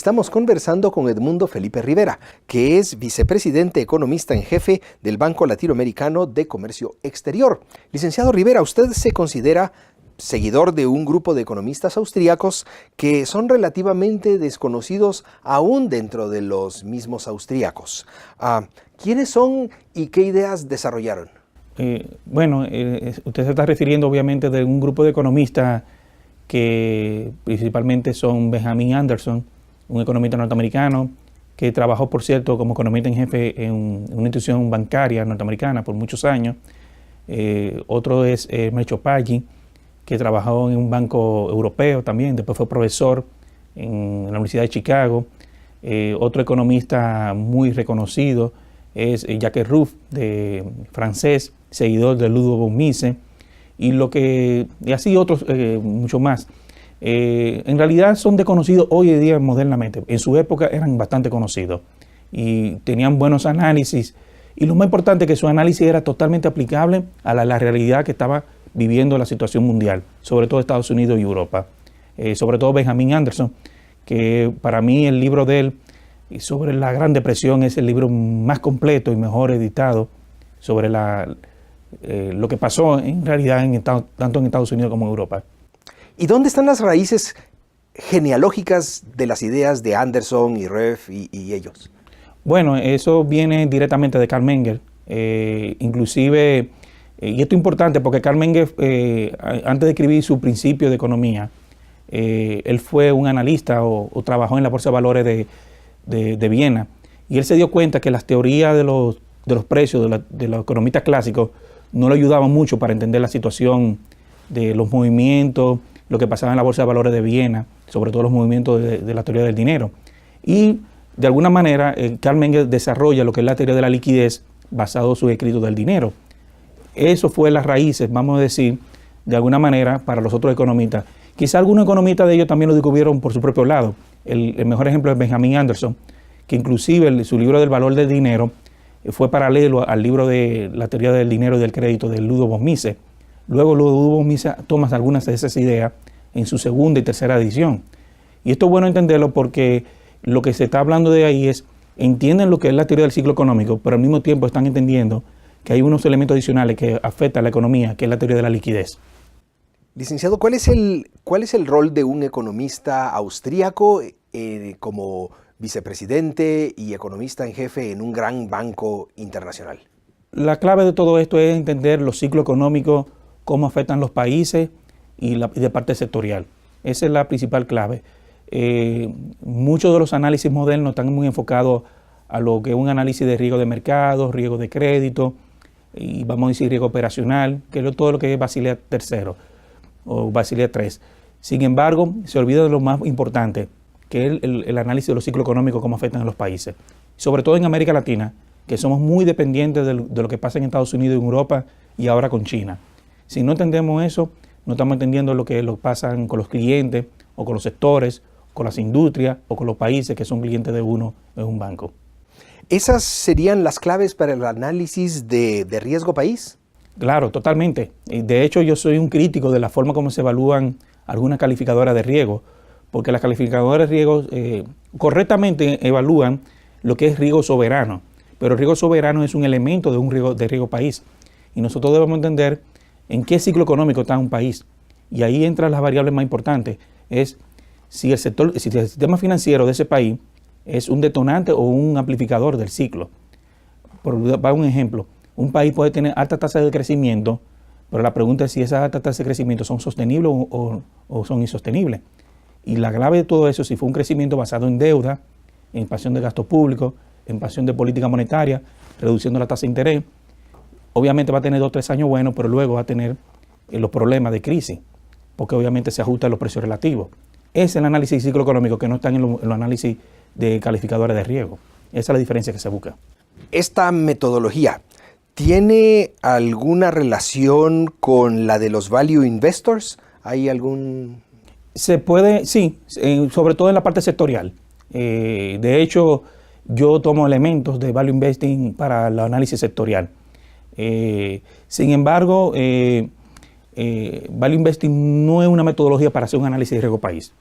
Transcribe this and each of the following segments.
Estamos conversando con Edmundo Felipe Rivera, que es vicepresidente economista en jefe del Banco Latinoamericano de Comercio Exterior. Licenciado Rivera, ¿usted se considera seguidor de un grupo de economistas austríacos que son relativamente desconocidos aún dentro de los mismos austríacos? ¿Quiénes son y qué ideas desarrollaron? Usted se está refiriendo obviamente de un grupo de economistas que principalmente son Benjamin Anderson, un economista norteamericano que trabajó, por cierto, como economista en jefe en una institución bancaria norteamericana por muchos años. Otro es Mecho Paggi, que trabajó en un banco europeo también, después fue profesor en la Universidad de Chicago. Otro economista muy reconocido es Jacques Rueff, francés, seguidor de Ludo von Mises, y así otros mucho más. En realidad son desconocidos hoy en día modernamente. En su época eran bastante conocidos y tenían buenos análisis, y lo más importante es que su análisis era totalmente aplicable a la realidad que estaba viviendo la situación mundial, sobre todo Estados Unidos y Europa. Sobre todo Benjamin Anderson, que para mí el libro de él sobre la Gran Depresión es el libro más completo y mejor editado sobre lo que pasó en realidad tanto en Estados Unidos como en Europa. ¿Y dónde están las raíces genealógicas de las ideas de Anderson y Rueff y ellos? Bueno, eso viene directamente de Carl Menger. Inclusive, y esto es importante porque Carl Menger, antes de escribir su principio de economía, él fue un analista o trabajó en la Bolsa de Valores de Viena, y él se dio cuenta que las teorías de los precios de los economistas clásicos no le ayudaban mucho para entender la situación de los movimientos, lo que pasaba en la Bolsa de Valores de Viena, sobre todo los movimientos de la teoría del dinero. Y de alguna manera Carl Menger desarrolla lo que es la teoría de la liquidez basado en sus escritos del dinero. Eso fue las raíces, vamos a decir, de alguna manera para los otros economistas. Quizá algunos economistas de ellos también lo descubrieron por su propio lado. El mejor ejemplo es Benjamin Anderson, que inclusive su libro del valor del dinero fue paralelo al libro de la teoría del dinero y del crédito de Ludo von Mises. Luego Ludo von Mises toma algunas de esas ideas en su segunda y tercera edición. Y esto es bueno entenderlo porque lo que se está hablando de ahí entienden lo que es la teoría del ciclo económico, pero al mismo tiempo están entendiendo que hay unos elementos adicionales que afectan a la economía, que es la teoría de la liquidez. Licenciado, ¿cuál es el rol de un economista austríaco como vicepresidente y economista en jefe en un gran banco internacional? La clave de todo esto es entender los ciclos económicos, cómo afectan los países y de parte sectorial. Esa es la principal clave. Muchos de los análisis modernos están muy enfocados a lo que es un análisis de riesgo de mercado, riesgo de crédito y vamos a decir riesgo operacional, que es todo lo que es Basilea III o Basilea III. Sin embargo, se olvida de lo más importante, que es el análisis de los ciclos económicos, cómo afectan a los países. Sobre todo en América Latina, que somos muy dependientes de lo que pasa en Estados Unidos, en Europa y ahora con China. Si no entendemos eso, no estamos entendiendo lo que pasa con los clientes o con los sectores, con las industrias o con los países que son clientes de uno en un banco. ¿Esas serían las claves para el análisis de riesgo país? Claro, totalmente. De hecho, yo soy un crítico de la forma como se evalúan algunas calificadoras de riesgo, porque las calificadoras de riesgo correctamente evalúan lo que es riesgo soberano, pero el riesgo soberano es un elemento de un riesgo país, y nosotros debemos entender en qué ciclo económico está un país, y ahí entran las variables más importantes, es si el sistema financiero de ese país es un detonante o un amplificador del ciclo. Para un ejemplo, un país puede tener alta tasa de crecimiento, pero la pregunta es si esas altas tasas de crecimiento son sostenibles o son insostenibles. Y la clave de todo eso, si fue un crecimiento basado en deuda, en expansión de gasto público, en expansión de política monetaria, reduciendo la tasa de interés, obviamente va a tener 2 o 3 años buenos, pero luego va a tener los problemas de crisis, porque obviamente se ajustan los precios relativos. Ese es el análisis de ciclo económico que no está en los análisis de calificadores de riesgo. Esa es la diferencia que se busca. ¿Esta metodología tiene alguna relación con la de los value investors? ¿Hay algún...? Se puede, sí, sobre todo en la parte sectorial. De hecho, yo tomo elementos de value investing para el análisis sectorial. Sin embargo, value investing no es una metodología para hacer un análisis de riesgo país.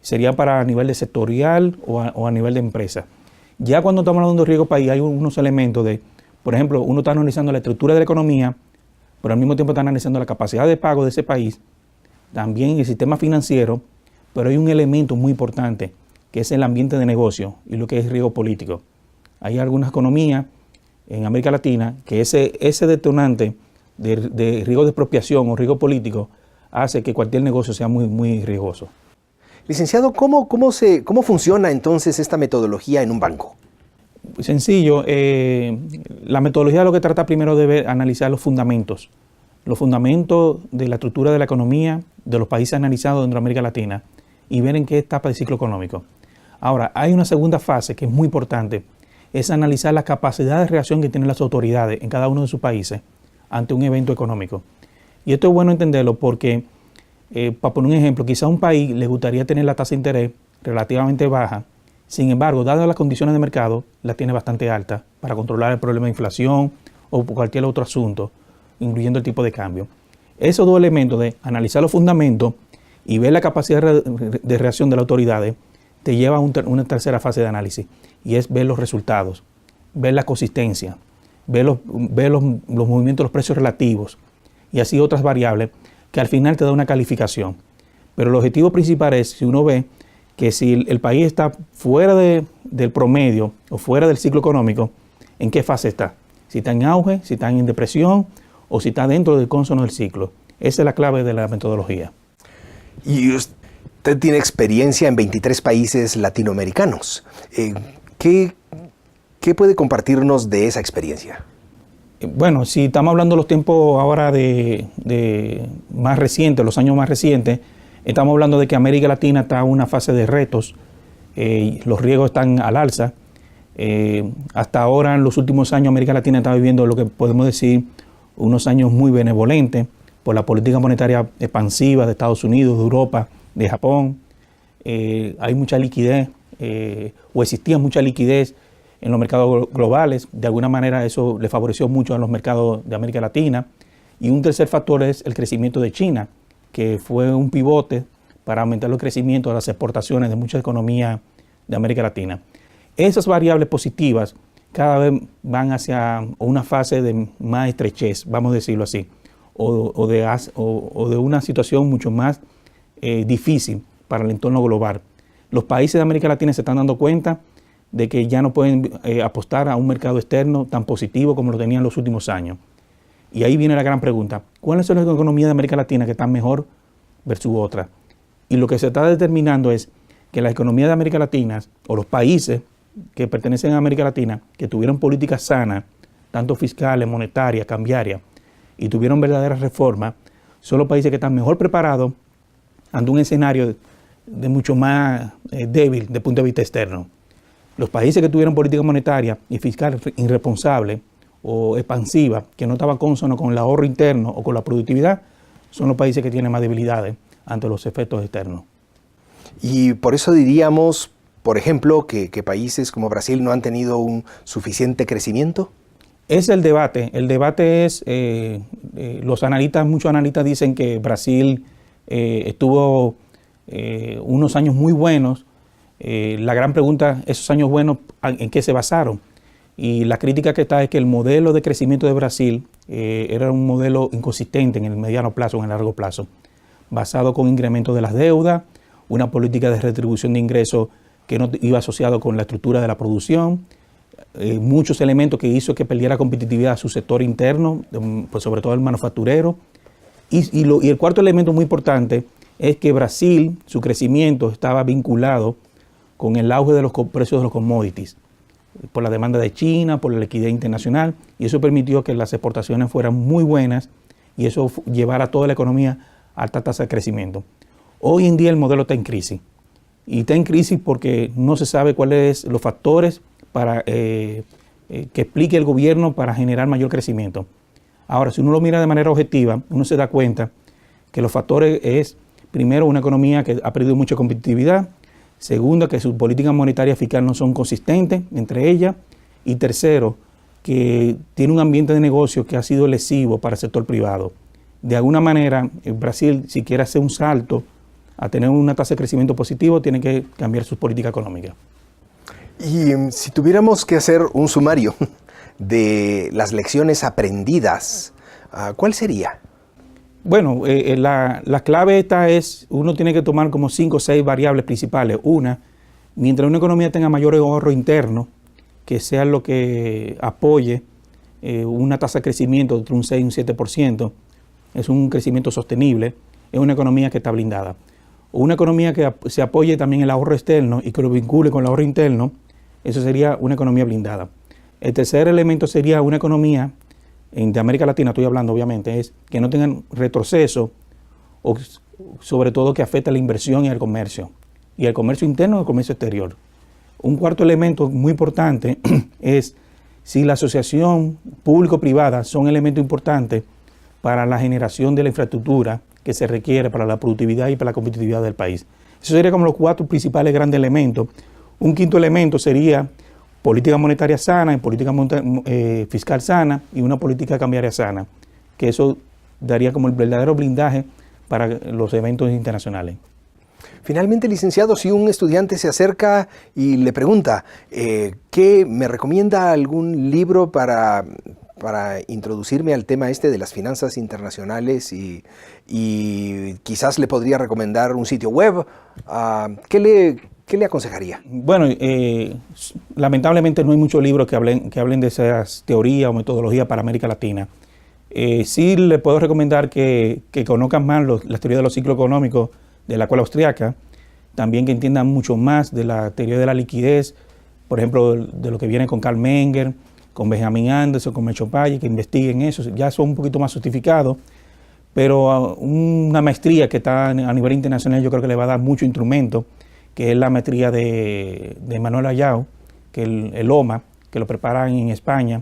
sería para a nivel de sectorial o a nivel de empresa. Ya cuando estamos hablando de riesgo país, hay unos elementos de, por ejemplo, uno está analizando la estructura de la economía, pero al mismo tiempo está analizando la capacidad de pago de ese país, también el sistema financiero, pero hay un elemento muy importante, que es el ambiente de negocio y lo que es riesgo político. Hay algunas economías en América Latina que ese detonante de riesgo de expropiación o riesgo político hace que cualquier negocio sea muy, muy riesgoso. Licenciado, ¿cómo funciona entonces esta metodología en un banco? Sencillo, la metodología lo que trata primero de analizar los fundamentos de la estructura de la economía de los países analizados dentro de América Latina y ver en qué etapa del ciclo económico. Ahora, hay una segunda fase que es muy importante, es analizar la capacidad de reacción que tienen las autoridades en cada uno de sus países ante un evento económico. Y esto es bueno entenderlo porque, para poner un ejemplo, quizá a un país le gustaría tener la tasa de interés relativamente baja, sin embargo, dadas las condiciones de mercado, la tiene bastante alta para controlar el problema de inflación o cualquier otro asunto, incluyendo el tipo de cambio. Esos dos elementos de analizar los fundamentos y ver la capacidad de reacción de las autoridades te lleva a una tercera fase de análisis, y es ver los resultados, ver la consistencia, ver los movimientos de los precios relativos y así otras variables que al final te da una calificación. Pero el objetivo principal es, si uno ve que si el país está fuera del promedio o fuera del ciclo económico, ¿en qué fase está? Si está en auge, si está en depresión o si está dentro del consono del ciclo. Esa es la clave de la metodología. Y usted tiene experiencia en 23 países latinoamericanos. ¿Qué puede compartirnos de esa experiencia? Bueno, si estamos hablando de los tiempos ahora de más recientes, los años más recientes, estamos hablando de que América Latina está en una fase de retos, los riesgos están al alza. Hasta ahora, en los últimos años, América Latina está viviendo lo que podemos decir unos años muy benevolentes por la política monetaria expansiva de Estados Unidos, de Europa, de Japón. Hay mucha liquidez, o existía mucha liquidez en los mercados globales. De alguna manera eso le favoreció mucho a los mercados de América Latina. Y un tercer factor es el crecimiento de China, que fue un pivote para aumentar el crecimiento de las exportaciones de muchas economías de América Latina. Esas variables positivas cada vez van hacia una fase de más estrechez, vamos a decirlo así, o de una situación mucho más difícil para el entorno global. Los países de América Latina se están dando cuenta de que ya no pueden apostar a un mercado externo tan positivo como lo tenían en los últimos años. Y ahí viene la gran pregunta: ¿cuáles son las economías de América Latina que están mejor versus otras? Y lo que se está determinando es que las economías de América Latina, o los países que pertenecen a América Latina, que tuvieron políticas sanas, tanto fiscales, monetarias, cambiarias, y tuvieron verdaderas reformas, son los países que están mejor preparados ante un escenario de mucho más débil desde el punto de vista externo. Los países que tuvieron política monetaria y fiscal irresponsable o expansiva, que no estaba consono con el ahorro interno o con la productividad, son los países que tienen más debilidades ante los efectos externos. Y por eso diríamos, por ejemplo, que países como Brasil no han tenido un suficiente crecimiento. Es el debate. El debate es, muchos analistas dicen que Brasil estuvo unos años muy buenos. La gran pregunta, esos años buenos, ¿en qué se basaron? Y la crítica que está es que el modelo de crecimiento de Brasil era un modelo inconsistente en el mediano plazo, en el largo plazo, basado con incremento de las deudas, una política de redistribución de ingresos que no iba asociado con la estructura de la producción, muchos elementos que hizo que perdiera competitividad a su sector interno, pues sobre todo el manufacturero. Y el cuarto elemento muy importante es que Brasil, su crecimiento estaba vinculado con el auge de los precios de los commodities, por la demanda de China, por la liquidez internacional, y eso permitió que las exportaciones fueran muy buenas y eso llevara a toda la economía a alta tasa de crecimiento. Hoy en día el modelo está en crisis, y está en crisis porque no se sabe cuáles son los factores para que explique el gobierno para generar mayor crecimiento. Ahora, si uno lo mira de manera objetiva, uno se da cuenta que los factores es, primero, una economía que ha perdido mucha competitividad; segundo, que sus políticas monetarias fiscales no son consistentes entre ellas; y tercero, que tiene un ambiente de negocio que ha sido lesivo para el sector privado. De alguna manera, Brasil, si quiere hacer un salto a tener una tasa de crecimiento positivo, tiene que cambiar sus políticas económicas. Y si tuviéramos que hacer un sumario de las lecciones aprendidas, ¿cuál sería? Bueno, la clave esta es, uno tiene que tomar como 5 o 6 variables principales. Una, mientras una economía tenga mayor ahorro interno, que sea lo que apoye una tasa de crecimiento entre un 6 y un 7%, es un crecimiento sostenible, es una economía que está blindada. Una economía que se apoye también el ahorro externo y que lo vincule con el ahorro interno, eso sería una economía blindada. El tercer elemento sería una economía, de América Latina estoy hablando obviamente, es que no tengan retroceso o sobre todo que afecte a la inversión y al comercio interno y al comercio exterior. Un cuarto elemento muy importante es si la asociación público-privada son elementos importantes para la generación de la infraestructura que se requiere para la productividad y para la competitividad del país. Eso sería como los 4 principales grandes elementos. Un quinto elemento sería política monetaria sana y política fiscal sana y una política cambiaria sana, que eso daría como el verdadero blindaje para los eventos internacionales. Finalmente, licenciado, si un estudiante se acerca y le pregunta, ¿qué me recomienda algún libro para introducirme al tema de las finanzas internacionales y quizás le podría recomendar un sitio web? ¿Qué le aconsejaría? Bueno, lamentablemente no hay muchos libros que hablen de esas teorías o metodologías para América Latina. Sí le puedo recomendar que conozcan más las teorías de los ciclos económicos de la escuela austriaca, también que entiendan mucho más de la teoría de la liquidez, por ejemplo, de lo que viene con Carl Menger, con Benjamin Anderson, con Mecho Paggi, que investiguen eso, ya son un poquito más sofisticados, pero una maestría que está a nivel internacional yo creo que le va a dar mucho instrumento, que es la maestría de Manuel Ayau, que el OMA, que lo preparan en España,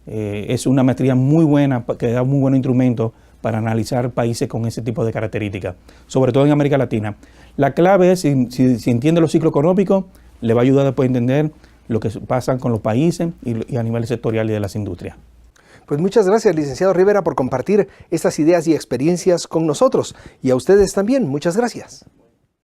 es una maestría muy buena, que da muy buen instrumento para analizar países con ese tipo de características, sobre todo en América Latina. La clave es, si entiende los ciclos económicos, le va a ayudar después a entender lo que pasa con los países y a nivel sectorial y de las industrias. Pues muchas gracias, licenciado Rivera, por compartir estas ideas y experiencias con nosotros. Y a ustedes también, muchas gracias.